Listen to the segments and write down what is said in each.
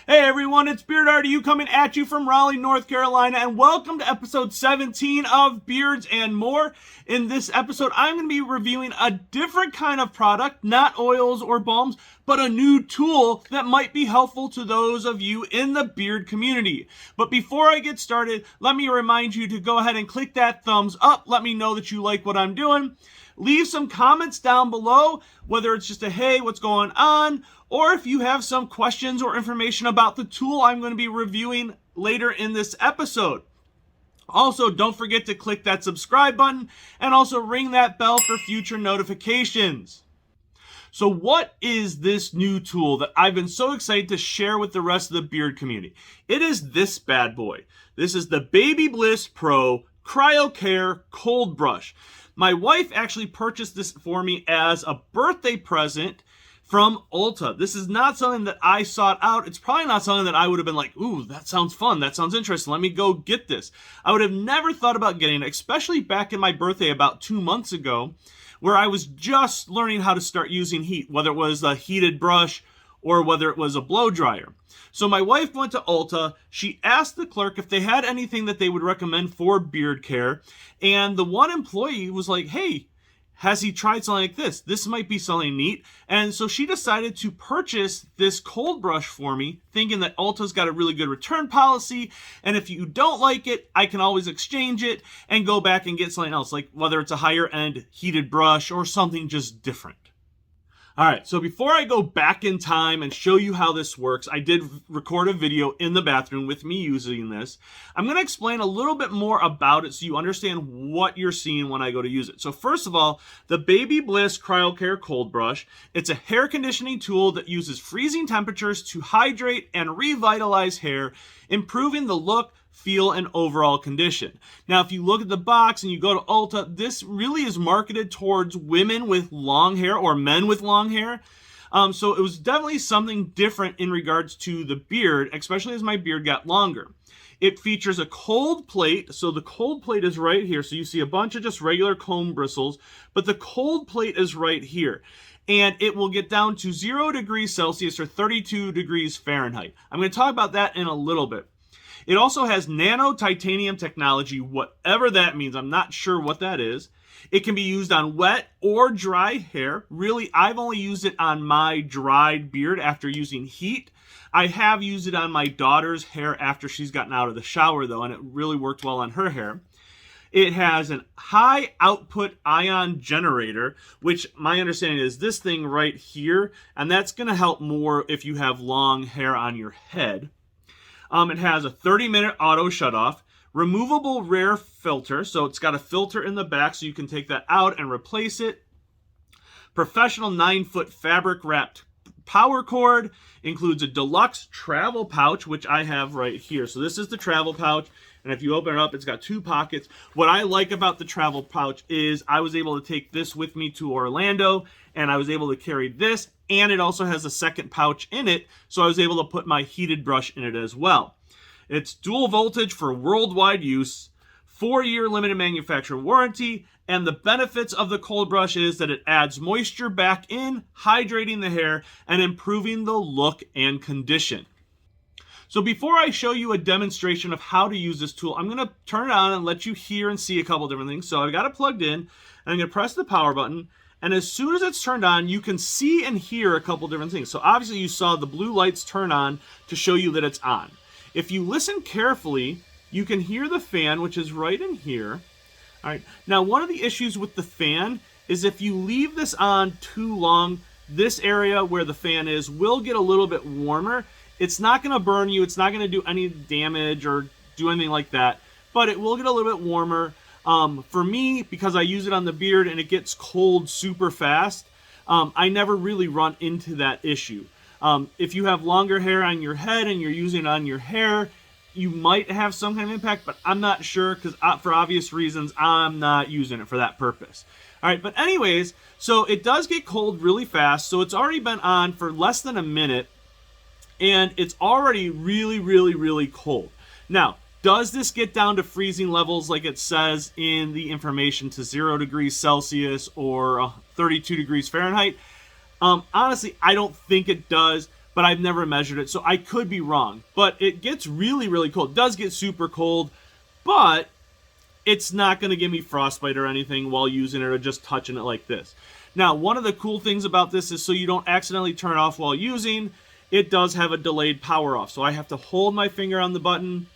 Hey everyone, it's Bearded RDU coming at you from Raleigh, North Carolina, and welcome to episode 17 of Beards and More. In this episode, I'm going to be reviewing a different kind of product, not oils or balms, but a new tool that might be helpful to those of you in the beard community. But before I get started, let me remind you to go ahead and click that thumbs up. Let me know that you like what I'm doing. Leave some comments down below, whether it's just a hey, what's going on, or if you have some questions or information about the tool I'm going to be reviewing later in this episode. Also, don't forget to click that subscribe button and also ring that bell for future notifications. So what is this new tool that I've been so excited to share with the rest of the beard community? It is this bad boy. This is the BaBylissPRO CryoCare ColdBrush. My wife actually purchased this for me as a birthday present from Ulta. This is not something that I sought out. It's probably not something that I would have been like, ooh, that sounds fun. That sounds interesting. Let me go get this. I would have never thought about getting it, especially back in my birthday about 2 months ago, where I was just learning how to start using heat, whether it was a heated brush or whether it was a blow dryer. So my wife went to Ulta. She asked the clerk if they had anything that they would recommend for beard care. And the one employee was like, hey, has he tried something like this? This might be something neat. And so she decided to purchase this cold brush for me, thinking that Ulta's got a really good return policy. And if you don't like it, I can always exchange it and go back and get something else, like whether it's a higher end heated brush or something just different. All right, so before I go back in time and show you how this works, I did record a video in the bathroom with me using this. I'm going to explain a little bit more about it so you understand what you're seeing when I go to use it. So first of all, the BaByliss CryoCare ColdBrush, it's a hair conditioning tool that uses freezing temperatures to hydrate and revitalize hair, improving the look, feel, and overall condition. Now, if you look at the box and you go to Ulta, this really is marketed towards women with long hair or men with long hair. So it was definitely something different in regards to the beard, especially as my beard got longer. It features a cold plate. So the cold plate is right here. So you see a bunch of just regular comb bristles, but the cold plate is right here. And it will get down to 0 degrees Celsius or 32 degrees Fahrenheit. I'm going to talk about that in a little bit. It also has nano titanium technology, whatever that means. I'm not sure what that is. It can be used on wet or dry hair. Really, I've only used it on my dried beard after using heat. I have used it on my daughter's hair after she's gotten out of the shower, though, and it really worked well on her hair. It has a high output ion generator, which my understanding is this thing right here, and that's going to help more if you have long hair on your head. It has a 30-minute auto shutoff, removable rear filter, so it's got a filter in the back so you can take that out and replace it. Professional 9-foot fabric-wrapped power cord, includes a deluxe travel pouch, which I have right here. So this is the travel pouch, and if you open it up, it's got 2 pockets. What I like about the travel pouch is I was able to take this with me to Orlando, and I was able to carry this, and it also has a second pouch in it, so I was able to put my heated brush in it as well. It's dual voltage for worldwide use, 4-year limited manufacturer warranty, and the benefits of the cold brush is that it adds moisture back in, hydrating the hair, and improving the look and condition. So before I show you a demonstration of how to use this tool, I'm going to turn it on and let you hear and see a couple different things. So I've got it plugged in, and I'm going to press the power button. And as soon as it's turned on, you can see and hear a couple different things. So obviously you saw the blue lights turn on to show you that it's on. If you listen carefully, you can hear the fan, which is right in here. All right. Now, one of the issues with the fan is if you leave this on too long, this area where the fan is will get a little bit warmer. It's not going to burn you. It's not going to do any damage or do anything like that, but it will get a little bit warmer. For me, because I use it on the beard and it gets cold super fast, I never really run into that issue. If you have longer hair on your head and you're using it on your hair, you might have some kind of impact, but I'm not sure because for obvious reasons, I'm not using it for that purpose. All right, but anyways, so it does get cold really fast. So it's already been on for less than a minute and it's already really, really, really cold. Now, does this get down to freezing levels like it says in the information to 0 degrees Celsius or 32 degrees Fahrenheit? Honestly, I don't think it does, but I've never measured it, so I could be wrong. But it gets really, really cold. It does get super cold, but it's not going to give me frostbite or anything while using it or just touching it like this. Now, one of the cool things about this is so you don't accidentally turn it off while using, it does have a delayed power off. So I have to hold my finger on the button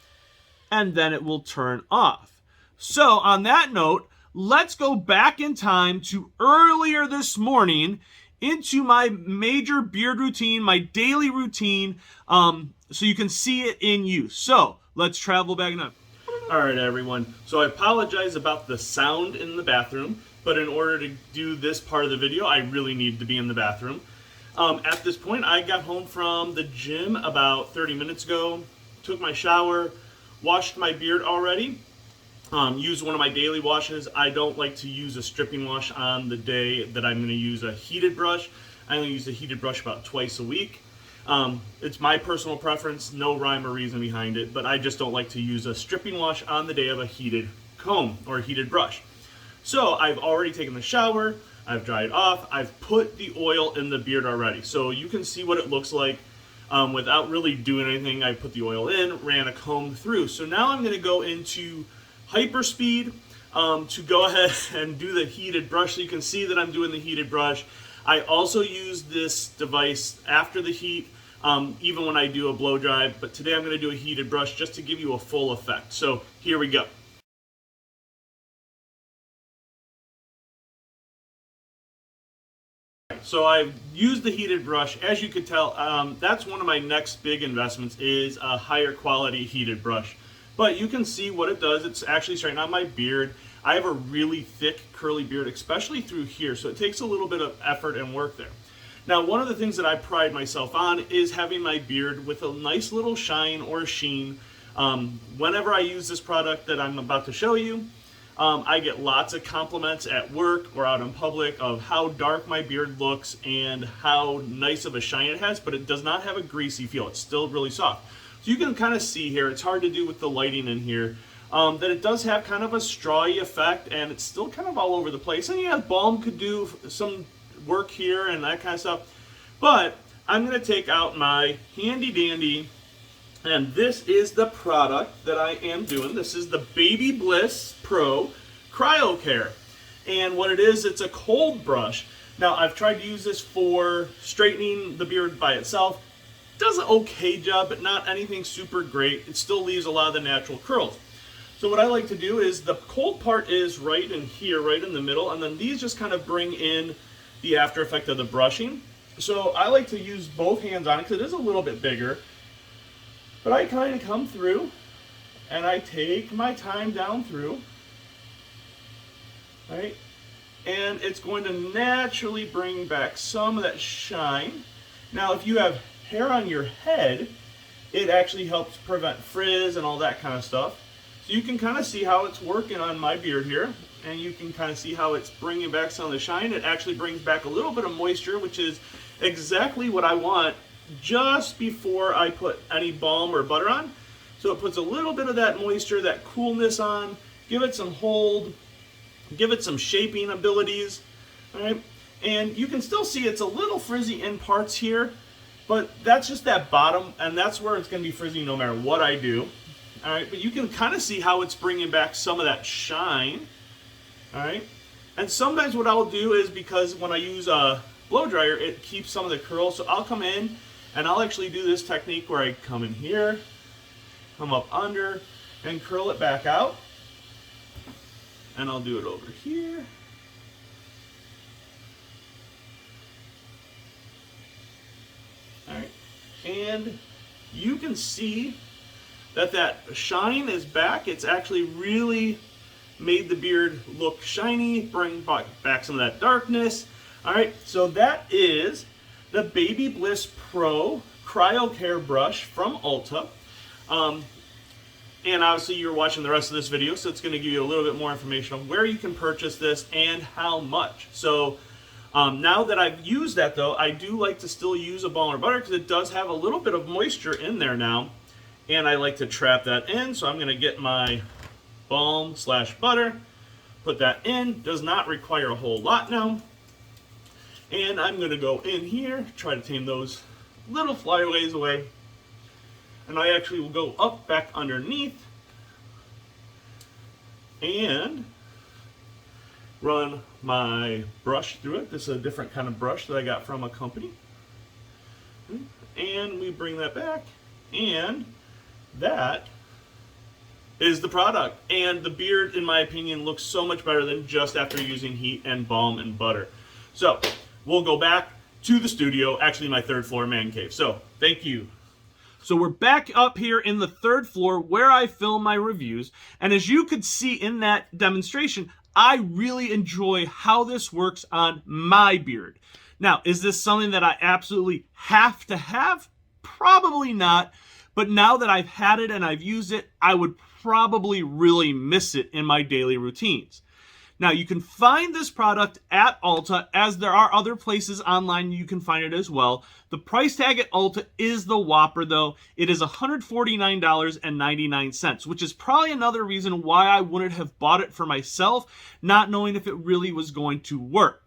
and then it will turn off. So on that note, let's go back in time to earlier this morning into my major beard routine, my daily routine, so you can see it in use. So let's travel back in time. All right, everyone. So I apologize about the sound in the bathroom, but in order to do this part of the video, I really need to be in the bathroom. At this point, I got home from the gym about 30 minutes ago, took my shower, washed my beard already, used one of my daily washes. I don't like to use a stripping wash on the day that I'm going to use a heated brush. I only use a heated brush about twice a week. It's my personal preference, no rhyme or reason behind it, but I just don't like to use a stripping wash on the day of a heated comb or a heated brush. So I've already taken the shower, I've dried off, I've put the oil in the beard already. So you can see what it looks like without really doing anything. I put the oil in, ran a comb through. So now I'm going to go into hyperspeed to go ahead and do the heated brush. So you can see that I'm doing the heated brush. I also use this device after the heat, even when I do a blow dry, but today I'm going to do a heated brush just to give you a full effect. So here we go. So I've used the heated brush. As you could tell, that's one of my next big investments is a higher quality heated brush. But you can see what it does. It's actually straightening out my beard. I have a really thick curly beard, especially through here, so it takes a little bit of effort and work there. Now, one of the things that I pride myself on is having my beard with a nice little shine or sheen. Whenever I use this product that I'm about to show you, I get lots of compliments at work or out in public of how dark my beard looks and how nice of a shine it has, but it does not have a greasy feel. It's still really soft. So you can kind of see here, it's hard to do with the lighting in here, that it does have kind of a strawy effect and it's still kind of all over the place. And yeah, balm could do some work here and that kind of stuff. But I'm going to take out my handy dandy, and this is the product that I am doing. This is the BaBylissPRO CryoCare. And what it is, it's a cold brush. Now, I've tried to use this for straightening the beard by itself. Does an okay job, but not anything super great. It still leaves a lot of the natural curls. So what I like to do is the cold part is right in here, right in the middle, and then these just kind of bring in the after effect of the brushing. So I like to use both hands on it because it is a little bit bigger. But I kind of come through and I take my time down through, right? And it's going to naturally bring back some of that shine. Now, if you have hair on your head, it actually helps prevent frizz and all that kind of stuff. So you can kind of see how it's working on my beard here, and you can kind of see how it's bringing back some of the shine. It actually brings back a little bit of moisture, which is exactly what I want just before I put any balm or butter on. So it puts a little bit of that moisture, that coolness on, give it some hold, give it some shaping abilities, all right? And you can still see it's a little frizzy in parts here, but that's just that bottom, and that's where it's going to be frizzy no matter what I do. All right, but you can kind of see how it's bringing back some of that shine. All right, and sometimes what I'll do is, because when I use a blow dryer, it keeps some of the curls. So I'll come in and I'll actually do this technique where I come in here, come up under, and curl it back out. And I'll do it over here. All right, and you can see that shine is back. It's actually really made the beard look shiny, bring back some of that darkness. All right, so that is the BaBylissPRO CryoCare brush from Ulta. And obviously you're watching the rest of this video, so it's going to give you a little bit more information on where you can purchase this and how much. So now that I've used that though, I do like to still use a balm or butter because it does have a little bit of moisture in there now. And I like to trap that in, so I'm going to get my balm / butter, put that in. Does not require a whole lot now. And I'm going to go in here, try to tame those little flyaways away. And I actually will go up back underneath and run my brush through it. This is a different kind of brush that I got from a company. And we bring that back, and that is the product. And the beard, in my opinion, looks so much better than just after using heat and balm and butter. So we'll go back to the studio, actually my third floor man cave. So thank you. So we're back up here in the third floor where I film my reviews. And as you could see in that demonstration, I really enjoy how this works on my beard. Now, is this something that I absolutely have to have? Probably not. But now that I've had it and I've used it, I would probably really miss it in my daily routines. Now, you can find this product at Ulta, as there are other places online you can find it as well. The price tag at Ulta is the whopper, though. It is $149.99, which is probably another reason why I wouldn't have bought it for myself, not knowing if it really was going to work.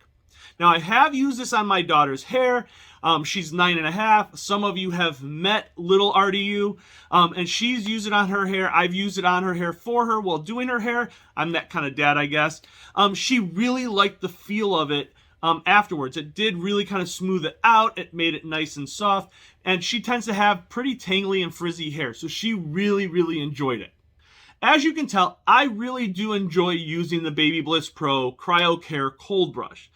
Now, I have used this on my daughter's hair. She's 9.5. Some of you have met little RDU, and she's used it on her hair. I've used it on her hair for her while doing her hair. I'm that kind of dad, I guess. She really liked the feel of it afterwards. It did really kind of smooth it out. It made it nice and soft, and she tends to have pretty tangly and frizzy hair, so she really, really enjoyed it. As you can tell, I really do enjoy using the BaBylissPRO CryoCare ColdBrush.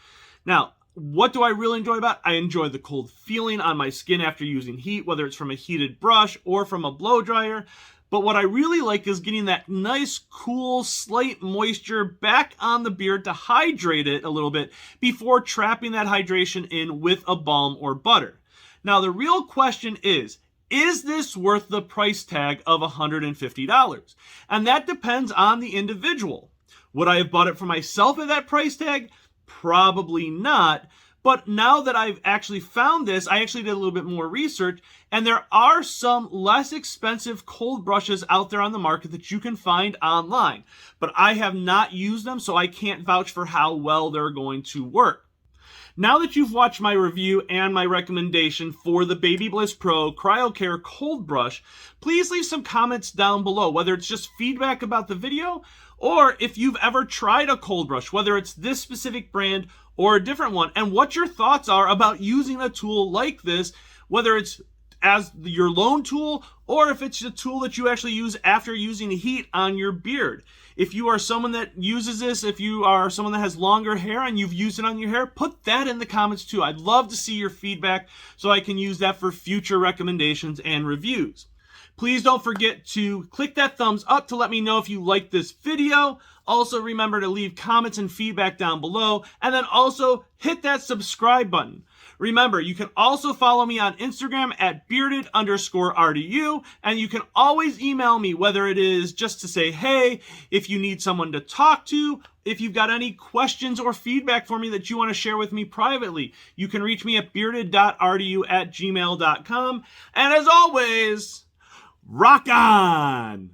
Now, what do I really enjoy about it? I enjoy the cold feeling on my skin after using heat, whether it's from a heated brush or from a blow dryer. But what I really like is getting that nice, cool, slight moisture back on the beard to hydrate it a little bit before trapping that hydration in with a balm or butter. Now, the real question is this worth the price tag of $150? And that depends on the individual. Would I have bought it for myself at that price tag? Probably not. But now that I've actually found this, I actually did a little bit more research, and there are some less expensive cold brushes out there on the market that you can find online. But I have not used them, so I can't vouch for how well they're going to work. Now that you've watched my review and my recommendation for the BaBylissPRO CryoCare ColdBrush, please leave some comments down below, whether it's just feedback about the video or if you've ever tried a cold brush, whether it's this specific brand or a different one, and what your thoughts are about using a tool like this, whether it's as your lone tool or if it's a tool that you actually use after using heat on your beard. If you are someone that uses this, if you are someone that has longer hair and you've used it on your hair, put that in the comments too. I'd love to see your feedback so I can use that for future recommendations and reviews. Please don't forget to click that thumbs up to let me know if you like this video. Also, remember to leave comments and feedback down below, and then also hit that subscribe button. Remember, you can also follow me on Instagram at Bearded_RDU, and you can always email me, whether it is just to say hey, if you need someone to talk to, if you've got any questions or feedback for me that you want to share with me privately. You can reach me at bearded.rdu@gmail.com. And as always, rock on!